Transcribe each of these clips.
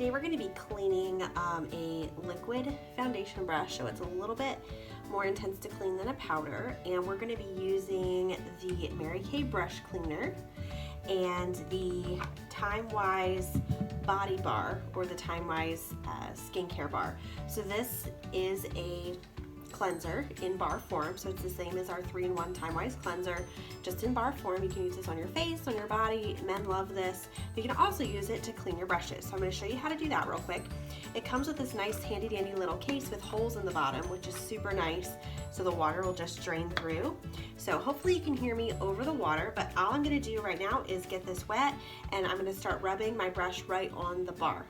Today we're going to be cleaning a liquid foundation brush, so it's a little bit more intense to clean than a powder, and we're going to be using the Mary Kay brush cleaner and the Time-Wise body bar, or the Time-Wise skincare bar. So this is a cleanser in bar form, so it's the same as our 3-in-1 Time-Wise cleanser, just in bar form. You can use this on your face, on your body. Men love this. You can also use it to clean your brushes, so I'm going to show you how to do that real quick. It comes with this nice handy dandy little case with holes in the bottom, which is super nice, so the water will just drain through. So hopefully you can hear me over the water, but all I'm going to do right now is get this wet, and I'm going to start rubbing my brush right on the bar.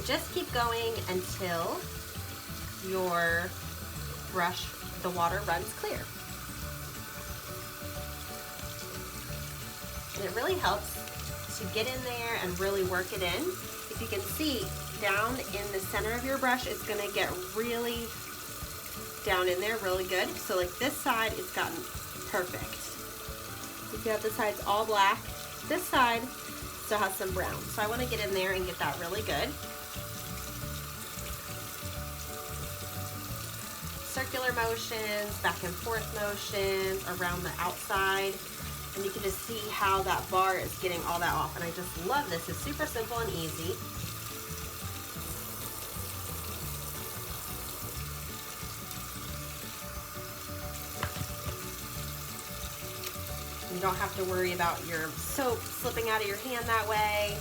Just keep going until your brush, the water runs clear. And it really helps to get in there and really work it in. If you can see, down in the center of your brush, it's gonna get really down in there, really good. So like this side, it's gotten perfect. If you have the sides all black, this side still has some brown. So I wanna get in there and get that really good. Circular motions, back and forth motions around the outside, and you can just see how that bar is getting all that off, and I just love this. It's super simple and easy. You don't have to worry about your soap slipping out of your hand that way.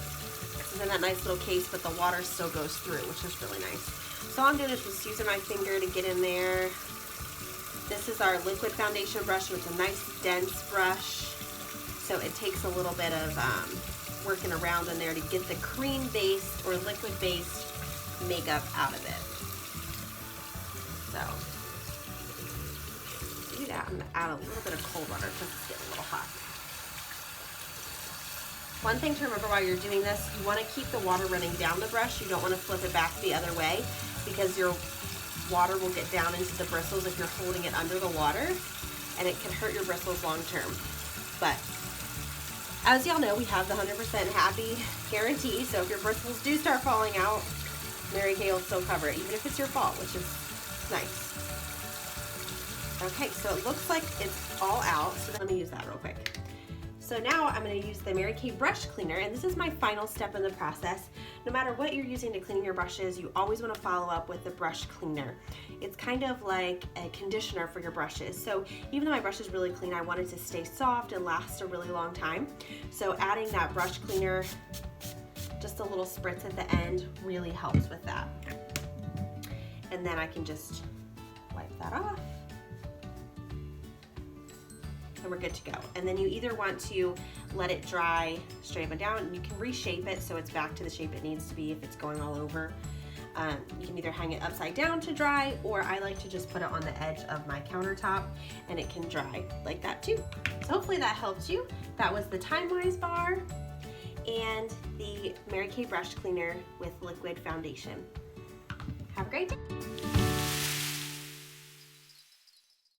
It's in that nice little case, but the water still goes through, which is really nice. So all I'm doing is just using my finger to get in there. This is our liquid foundation brush, and it's a nice dense brush. So it takes a little bit of working around in there to get the cream-based or liquid-based makeup out of it. So do that. I'm gonna add a little bit of cold water because it's getting a little hot. One thing to remember while you're doing this, you want to keep the water running down the brush. You don't want to flip it back the other way, because your water will get down into the bristles if you're holding it under the water, and it can hurt your bristles long term. But as y'all know, we have the 100% happy guarantee, so if your bristles do start falling out, Mary Kay will still cover it, even if it's your fault, which is nice. Okay, so it looks like it's all out, so let me use that real quick. So now I'm going to use the Mary Kay brush cleaner, and this is my final step in the process. No matter what you're using to clean your brushes, you always want to follow up with the brush cleaner. It's kind of like a conditioner for your brushes. So even though my brush is really clean, I want it to stay soft and last a really long time. So adding that brush cleaner, just a little spritz at the end, really helps with that. And then I can just wipe that off. And we're good to go. And then you either want to let it dry straight up and down, and you can reshape it so it's back to the shape it needs to be if it's going all over. You can either hang it upside down to dry, or I like to just put it on the edge of my countertop and it can dry like that too. So hopefully that helped you. That was the Time-Wise bar and the Mary Kay brush cleaner with liquid foundation. Have a great day.